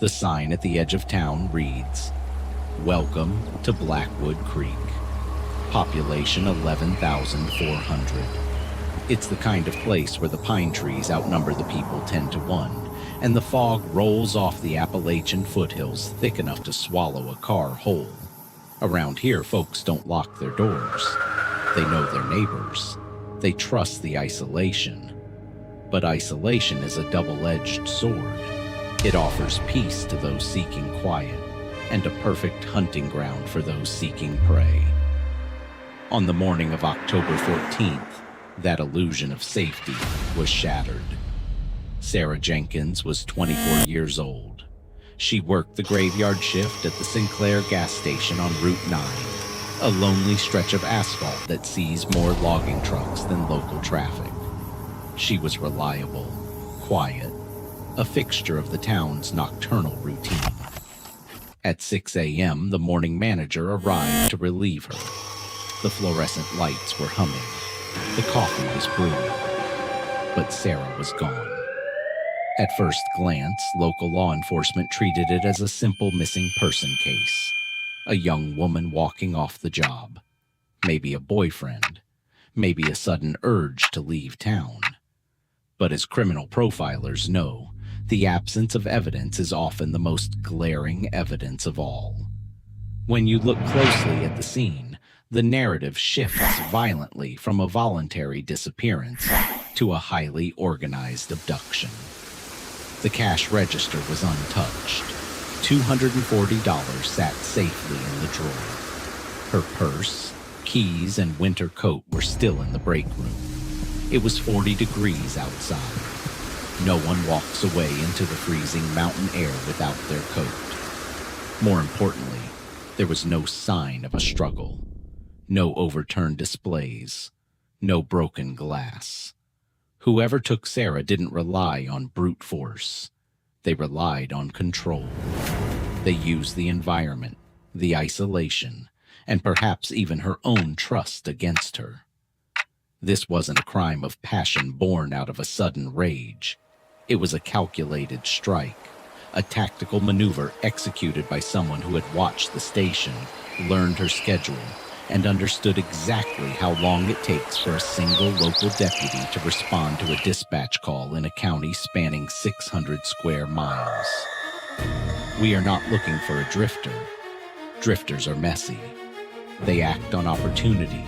The sign at the edge of town reads, "Welcome to Blackwood Creek. Population 11,400. It's the kind of place where the pine trees outnumber the people 10 to 1, and the fog rolls off the Appalachian foothills thick enough to swallow a car whole. Around here, folks don't lock their doors. They know their neighbors. They trust the isolation. But isolation is a double-edged sword. It offers peace to those seeking quiet, and a perfect hunting ground for those seeking prey. On the morning of October 14th, that illusion of safety was shattered. Sarah Jenkins was 24 years old. She worked the graveyard shift at the Sinclair gas station on Route 9, a lonely stretch of asphalt that sees more logging trucks than local traffic. She was reliable, quiet, a fixture of the town's nocturnal routine. At 6 a.m., the morning manager arrived to relieve her. The fluorescent lights were humming. The coffee was brewing. But Sarah was gone. At first glance, local law enforcement treated it as a simple missing person case. A young woman walking off the job. Maybe a boyfriend. Maybe a sudden urge to leave town. But as criminal profilers know, the absence of evidence is often the most glaring evidence of all. When you look closely at the scene, the narrative shifts violently from a voluntary disappearance to a highly organized abduction. The cash register was untouched. $240 sat safely in the drawer. Her purse, keys, and winter coat were still in the break room. It was 40 degrees outside. No one walks away into the freezing mountain air without their coat. More importantly, there was no sign of a struggle. No overturned displays. No broken glass. Whoever took Sarah didn't rely on brute force. They relied on control. They used the environment, the isolation, and perhaps even her own trust against her. This wasn't a crime of passion born out of a sudden rage. It was a calculated strike, a tactical maneuver executed by someone who had watched the station, learned her schedule, and understood exactly how long it takes for a single local deputy to respond to a dispatch call in a county spanning 600 square miles. We are not looking for a drifter. Drifters are messy. They act on opportunity,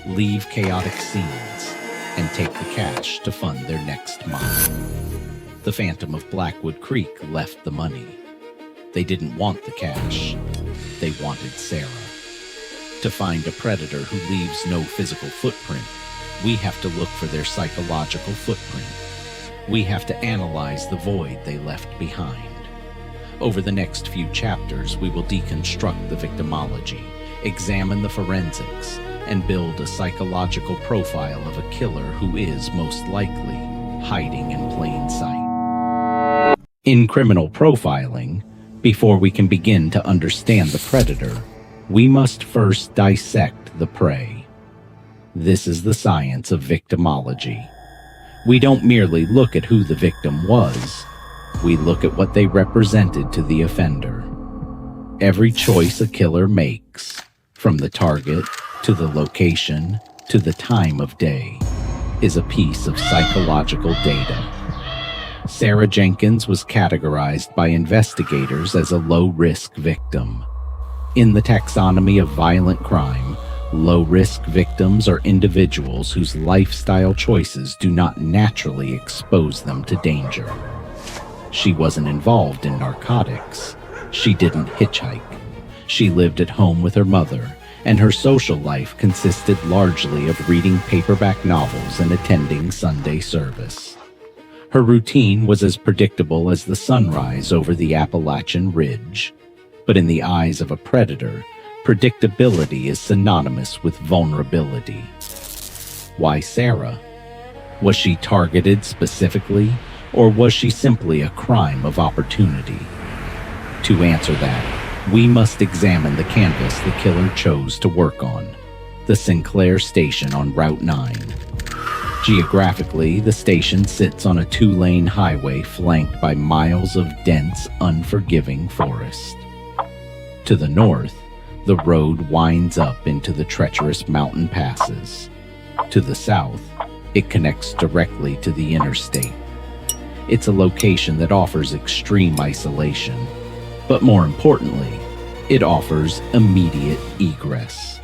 leave chaotic scenes, and take the cash to fund their next mile. The Phantom of Blackwood Creek left the money. They didn't want the cash. They wanted Sarah. To find a predator who leaves no physical footprint, we have to look for their psychological footprint. We have to analyze the void they left behind. Over the next few chapters, we will deconstruct the victimology, examine the forensics, and build a psychological profile of a killer who is, most likely, hiding in plain sight. In criminal profiling, before we can begin to understand the predator, we must first dissect the prey. This is the science of victimology. We don't merely look at who the victim was, we look at what they represented to the offender. Every choice a killer makes, from the target to the location to the time of day, is a piece of psychological data. Sarah Jenkins was categorized by investigators as a low-risk victim. In the taxonomy of violent crime, low-risk victims are individuals whose lifestyle choices do not naturally expose them to danger. She wasn't involved in narcotics. She didn't hitchhike. She lived at home with her mother, and her social life consisted largely of reading paperback novels and attending Sunday service. Her routine was as predictable as the sunrise over the Appalachian Ridge. But in the eyes of a predator, predictability is synonymous with vulnerability. Why Sarah? Was she targeted specifically, or was she simply a crime of opportunity? To answer that, we must examine the canvas the killer chose to work on, the Sinclair station on Route 9. Geographically, the station sits on a two-lane highway flanked by miles of dense, unforgiving forest. To the north, the road winds up into the treacherous mountain passes. To the south, it connects directly to the interstate. It's a location that offers extreme isolation, but more importantly, it offers immediate egress.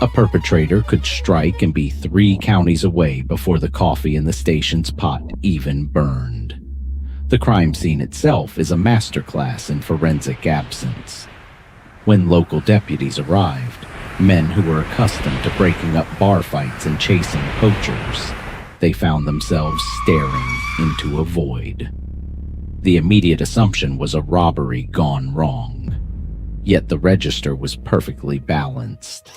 A perpetrator could strike and be 3 counties away before the coffee in the station's pot even burned. The crime scene itself is a masterclass in forensic absence. When local deputies arrived, men who were accustomed to breaking up bar fights and chasing poachers, they found themselves staring into a void. The immediate assumption was a robbery gone wrong, yet the register was perfectly balanced.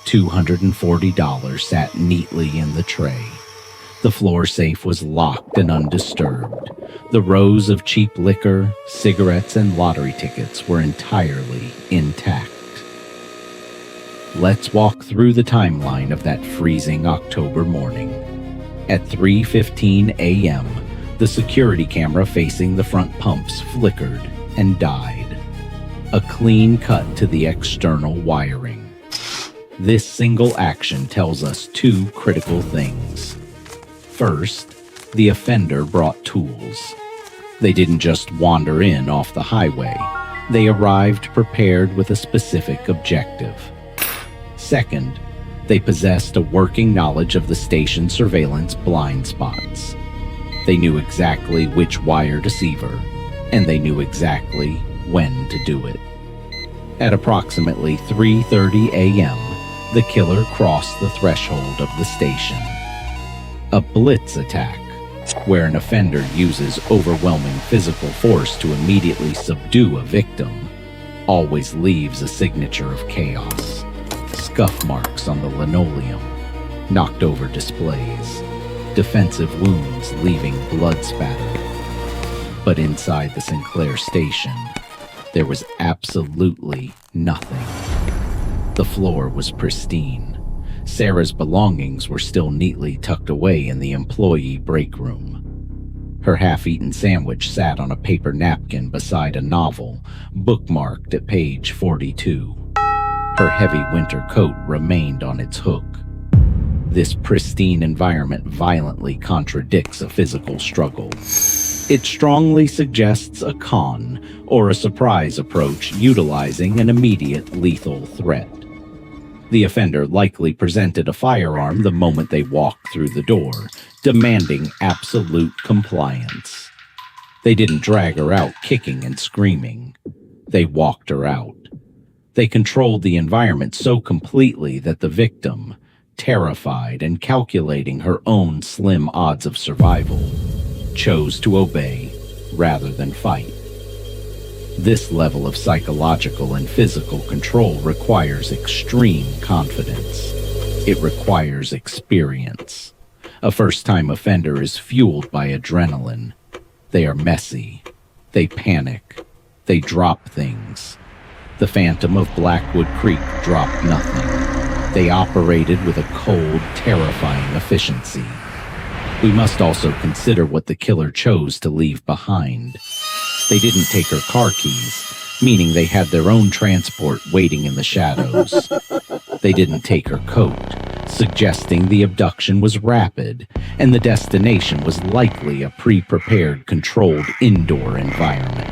$240 sat neatly in the tray. The floor safe was locked and undisturbed. The rows of cheap liquor, cigarettes, and lottery tickets were entirely intact. Let's walk through the timeline of that freezing October morning. At 3:15 a.m., the security camera facing the front pumps flickered and died. A clean cut to the external wiring. This single action tells us 2 critical things. First, the offender brought tools. They didn't just wander in off the highway. They arrived prepared with a specific objective. Second, they possessed a working knowledge of the station's surveillance blind spots. They knew exactly which wire to sever, and they knew exactly when to do it. At approximately 3:30 a.m., the killer crossed the threshold of the station. A blitz attack, where an offender uses overwhelming physical force to immediately subdue a victim, always leaves a signature of chaos. Scuff marks on the linoleum, knocked over displays, defensive wounds leaving blood spatter. But inside the Sinclair station, there was absolutely nothing. The floor was pristine. Sarah's belongings were still neatly tucked away in the employee break room. Her half-eaten sandwich sat on a paper napkin beside a novel, bookmarked at page 42. Her heavy winter coat remained on its hook. This pristine environment violently contradicts a physical struggle. It strongly suggests a con or a surprise approach utilizing an immediate lethal threat. The offender likely presented a firearm the moment they walked through the door, demanding absolute compliance. They didn't drag her out kicking and screaming. They walked her out. They controlled the environment so completely that the victim, terrified and calculating her own slim odds of survival, chose to obey rather than fight. This level of psychological and physical control requires extreme confidence. It requires experience. A first-time offender is fueled by adrenaline. They are messy. They panic. They drop things. The Phantom of Blackwood Creek dropped nothing. They operated with a cold, terrifying efficiency. We must also consider what the killer chose to leave behind. They didn't take her car keys, meaning they had their own transport waiting in the shadows. They didn't take her coat, suggesting the abduction was rapid, and the destination was likely a pre-prepared, controlled indoor environment.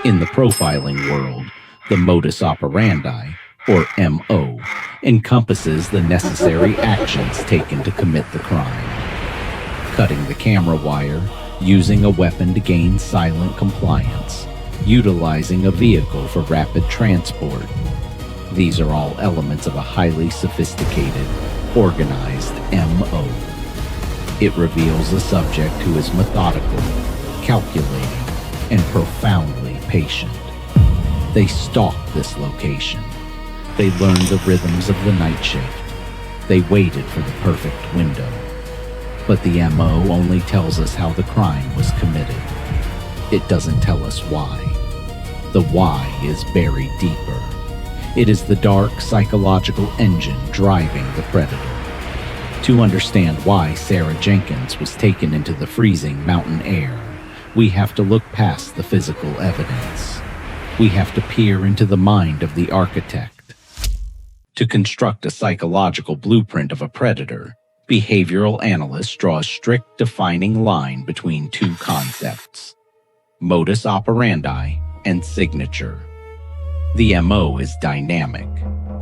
In the profiling world, the modus operandi, or MO, encompasses the necessary actions taken to commit the crime. Cutting the camera wire, using a weapon to gain silent compliance, utilizing a vehicle for rapid transport. These are all elements of a highly sophisticated, organized MO. It reveals a subject who is methodical, calculating, and profoundly patient. They stalked this location. They learned the rhythms of the night shift. They waited for the perfect window. But the MO only tells us how the crime was committed. It doesn't tell us why. The why is buried deeper. It is the dark psychological engine driving the predator. To understand why Sarah Jenkins was taken into the freezing mountain air, we have to look past the physical evidence. We have to peer into the mind of the architect. To construct a psychological blueprint of a predator, behavioral analysts draw a strict defining line between two concepts: modus operandi and signature. The MO is dynamic.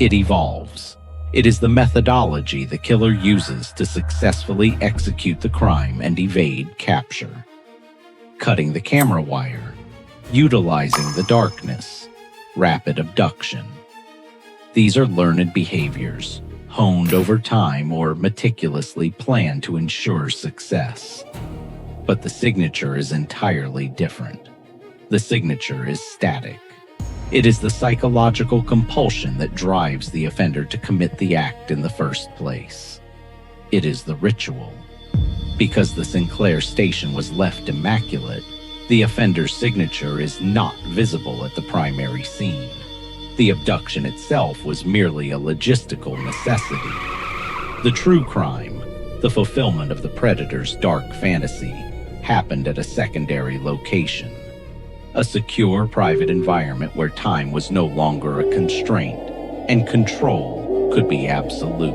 It evolves. It is the methodology the killer uses to successfully execute the crime and evade capture. Cutting the camera wire, utilizing the darkness, rapid abduction. These are learned behaviors, honed over time or meticulously planned to ensure success. But the signature is entirely different. The signature is static. It is the psychological compulsion that drives the offender to commit the act in the first place. It is the ritual. Because the Sinclair station was left immaculate, the offender's signature is not visible at the primary scene. The abduction itself was merely a logistical necessity. The true crime, the fulfillment of the predator's dark fantasy, happened at a secondary location. A secure private environment where time was no longer a constraint and control could be absolute.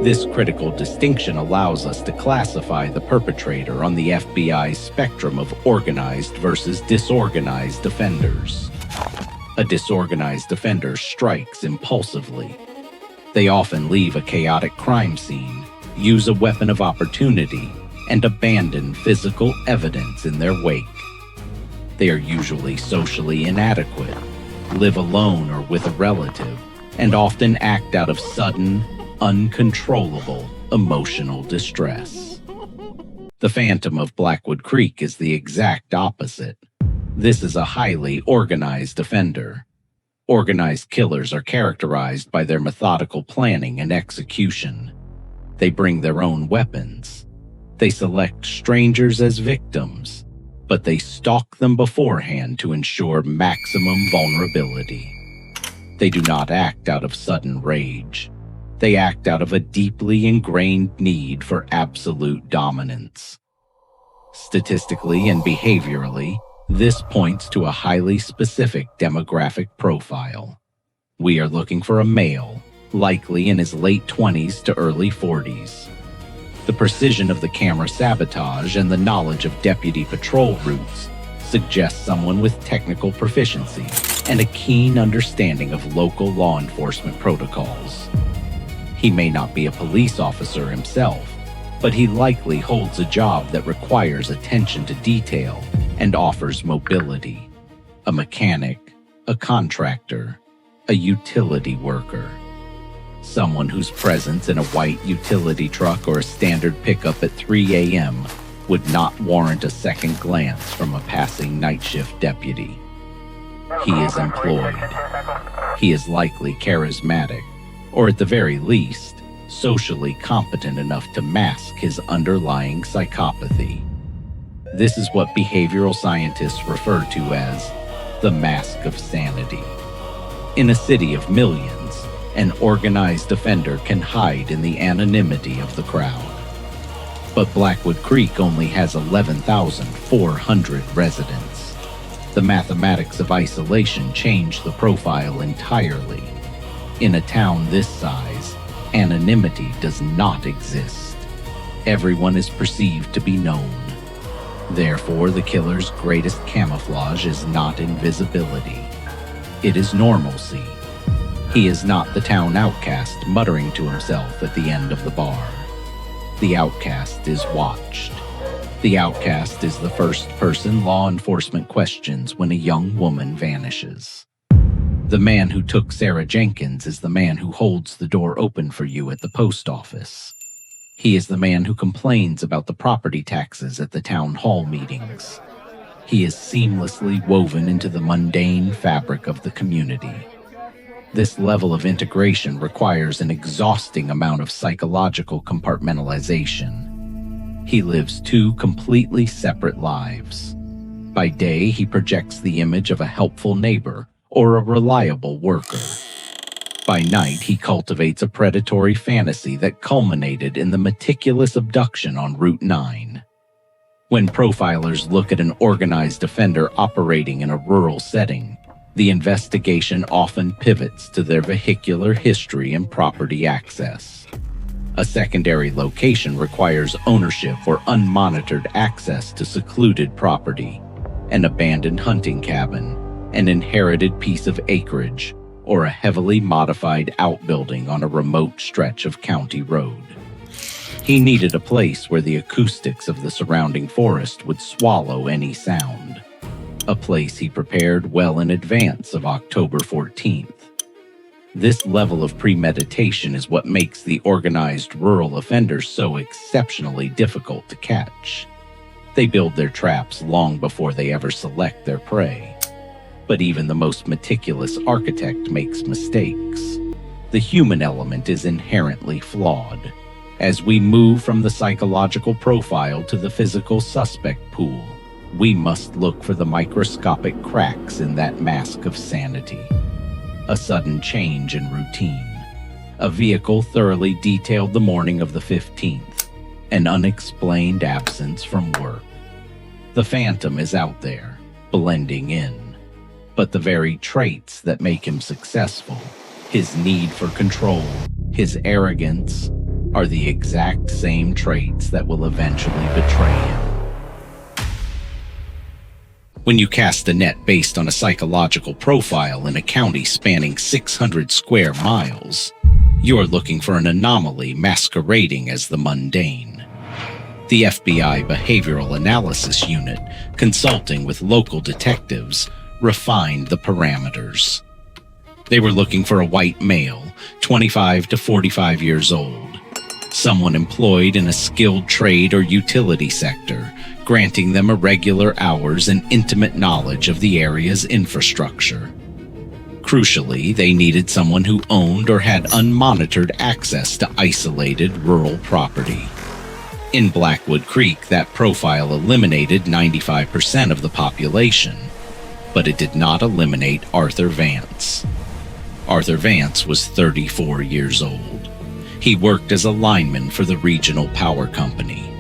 This critical distinction allows us to classify the perpetrator on the FBI's spectrum of organized versus disorganized offenders. A disorganized offender strikes impulsively. They often leave a chaotic crime scene, use a weapon of opportunity, and abandon physical evidence in their wake. They are usually socially inadequate, live alone or with a relative, and often act out of sudden, uncontrollable emotional distress. The Phantom of Blackwood Creek is the exact opposite. This is a highly organized offender. Organized killers are characterized by their methodical planning and execution. They bring their own weapons. They select strangers as victims, but they stalk them beforehand to ensure maximum vulnerability. They do not act out of sudden rage. They act out of a deeply ingrained need for absolute dominance. Statistically and behaviorally, this points to a highly specific demographic profile. We are looking for a male, likely in his late 20s to early 40s. The precision of the camera sabotage and the knowledge of deputy patrol routes suggests someone with technical proficiency and a keen understanding of local law enforcement protocols. He may not be a police officer himself, but he likely holds a job that requires attention to detail and offers mobility. A mechanic, a contractor, a utility worker. Someone whose presence in a white utility truck or a standard pickup at 3 a.m. would not warrant a second glance from a passing night shift deputy. He is employed. He is likely charismatic, or at the very least, socially competent enough to mask his underlying psychopathy. This is what behavioral scientists refer to as the mask of sanity. In a city of millions, an organized offender can hide in the anonymity of the crowd. But Blackwood Creek only has 11,400 residents. The mathematics of isolation change the profile entirely. In a town this size, anonymity does not exist. Everyone is perceived to be known. Therefore, the killer's greatest camouflage is not invisibility. It is normalcy. He is not the town outcast muttering to himself at the end of the bar. The outcast is watched. The outcast is the first person law enforcement questions when a young woman vanishes. The man who took Sarah Jenkins is the man who holds the door open for you at the post office. He is the man who complains about the property taxes at the town hall meetings. He is seamlessly woven into the mundane fabric of the community. This level of integration requires an exhausting amount of psychological compartmentalization. He lives two completely separate lives. By day, he projects the image of a helpful neighbor or a reliable worker. By night, he cultivates a predatory fantasy that culminated in the meticulous abduction on Route 9. When profilers look at an organized offender operating in a rural setting, the investigation often pivots to their vehicular history and property access. A secondary location requires ownership or unmonitored access to secluded property, an abandoned hunting cabin, an inherited piece of acreage, or a heavily modified outbuilding on a remote stretch of county road. He needed a place where the acoustics of the surrounding forest would swallow any sound. A place he prepared well in advance of October 14th. This level of premeditation is what makes the organized rural offenders so exceptionally difficult to catch. They build their traps long before they ever select their prey. But even the most meticulous architect makes mistakes. The human element is inherently flawed. As we move from the psychological profile to the physical suspect pool, we must look for the microscopic cracks in that mask of sanity. A sudden change in routine. A vehicle thoroughly detailed the morning of the 15th. An unexplained absence from work. The Phantom is out there, blending in. But the very traits that make him successful, his need for control, his arrogance, are the exact same traits that will eventually betray him. When you cast a net based on a psychological profile in a county spanning 600 square miles, you're looking for an anomaly masquerading as the mundane. The FBI Behavioral Analysis Unit, consulting with local detectives, refined the parameters. They were looking for a white male, 25 to 45 years old. Someone employed in a skilled trade or utility sector, granting them irregular hours and intimate knowledge of the area's infrastructure. Crucially, they needed someone who owned or had unmonitored access to isolated rural property. In Blackwood Creek, that profile eliminated 95% of the population, but it did not eliminate Arthur Vance. Arthur Vance was 34 years old. He worked as a lineman for the regional power company.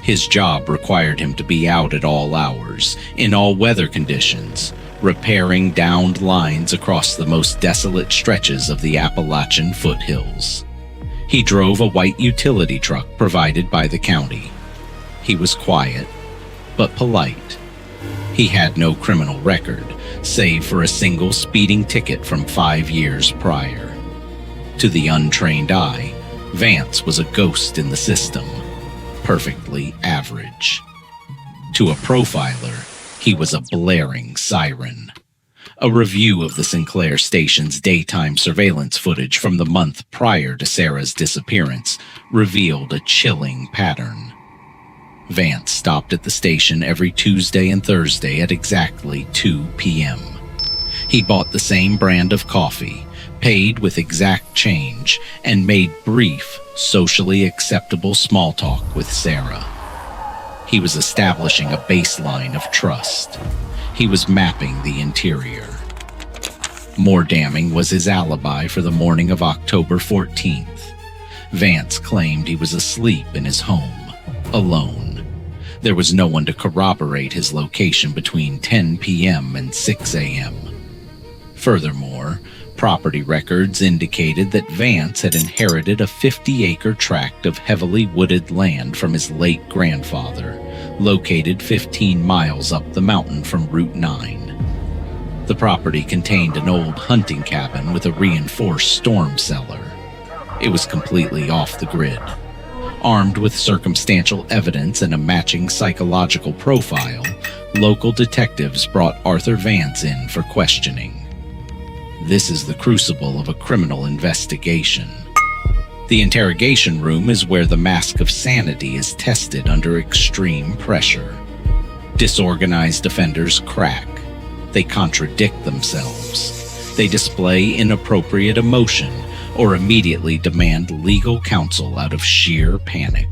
His job required him to be out at all hours, in all weather conditions, repairing downed lines across the most desolate stretches of the Appalachian foothills. He drove a white utility truck provided by the county. He was quiet, but polite. He had no criminal record, save for a single speeding ticket from 5 years prior. To the untrained eye, Vance was a ghost in the system, perfectly average. To a profiler, he was a blaring siren. A review of the Sinclair station's daytime surveillance footage from the month prior to Sarah's disappearance revealed a chilling pattern. Vance stopped at the station every Tuesday and Thursday at exactly 2 p.m. He bought the same brand of coffee, paid with exact change, and made brief, socially acceptable small talk with Sarah. He was establishing a baseline of trust. He was mapping the interior. More damning was his alibi for the morning of October 14th. Vance claimed he was asleep in his home, alone. There was no one to corroborate his location between 10 p.m. and 6 a.m. Furthermore, property records indicated that Vance had inherited a 50-acre tract of heavily wooded land from his late grandfather, located 15 miles up the mountain from Route 9. The property contained an old hunting cabin with a reinforced storm cellar. It was completely off the grid. Armed with circumstantial evidence and a matching psychological profile, local detectives brought Arthur Vance in for questioning. This is the crucible of a criminal investigation. The interrogation room is where the mask of sanity is tested under extreme pressure. Disorganized offenders crack. They contradict themselves. They display inappropriate emotion or immediately demand legal counsel out of sheer panic.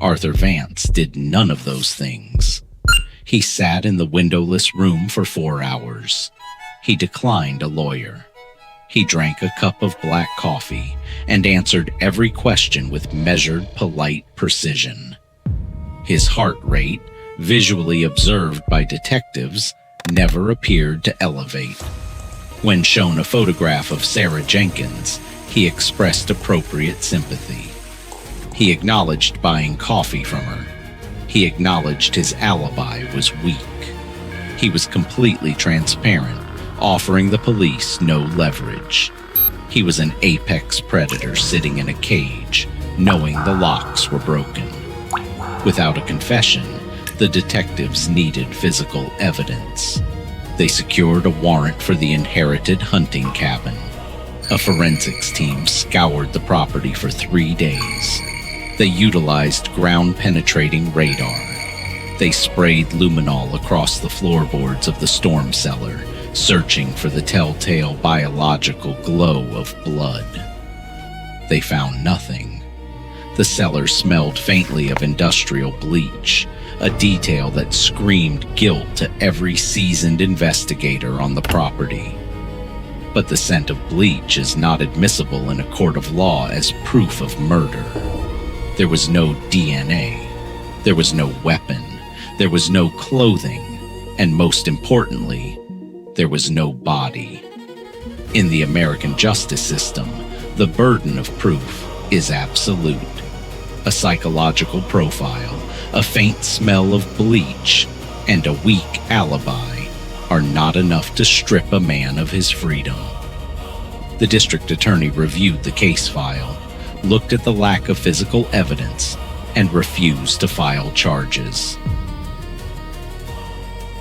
Arthur Vance did none of those things. He sat in the windowless room for 4 hours. He declined a lawyer. He drank a cup of black coffee and answered every question with measured, polite precision. His heart rate, visually observed by detectives, never appeared to elevate. When shown a photograph of Sarah Jenkins, he expressed appropriate sympathy. He acknowledged buying coffee from her. He acknowledged his alibi was weak. He was completely transparent, offering the police no leverage. He was an apex predator sitting in a cage, knowing the locks were broken. Without a confession, the detectives needed physical evidence. They secured a warrant for the inherited hunting cabin. A forensics team scoured the property for 3 days. They utilized ground-penetrating radar. They sprayed luminol across the floorboards of the storm cellar, searching for the telltale biological glow of blood. They found nothing. The cellar smelled faintly of industrial bleach, a detail that screamed guilt to every seasoned investigator on the property. But the scent of bleach is not admissible in a court of law as proof of murder. There was no DNA. There was no weapon. There was no clothing. And most importantly, there was no body. In the American justice system, the burden of proof is absolute. A psychological profile, a faint smell of bleach, and a weak alibi are not enough to strip a man of his freedom. The district attorney reviewed the case file, looked at the lack of physical evidence, and refused to file charges.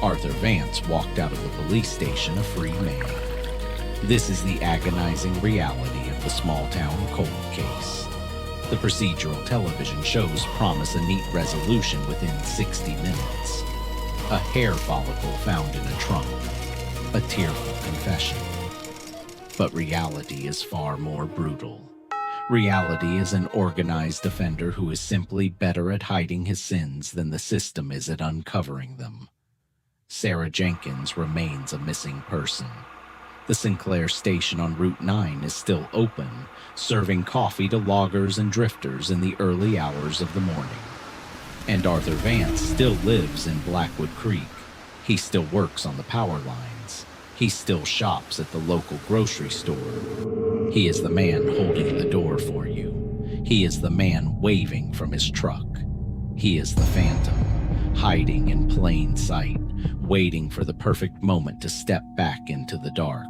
Arthur Vance walked out of the police station a free man. This is the agonizing reality of the small-town cold case. The procedural television shows promise a neat resolution within 60 minutes. A hair follicle found in a trunk. A tearful confession. But reality is far more brutal. Reality is an organized offender who is simply better at hiding his sins than the system is at uncovering them. Sarah Jenkins remains a missing person. The Sinclair station on Route 9 is still open, serving coffee to loggers and drifters in the early hours of the morning. And Arthur Vance still lives in Blackwood Creek. He still works on the power lines. He still shops at the local grocery store. He is the man holding the door for you. He is the man waving from his truck. He is the Phantom, hiding in plain sight, waiting for the perfect moment to step back into the dark.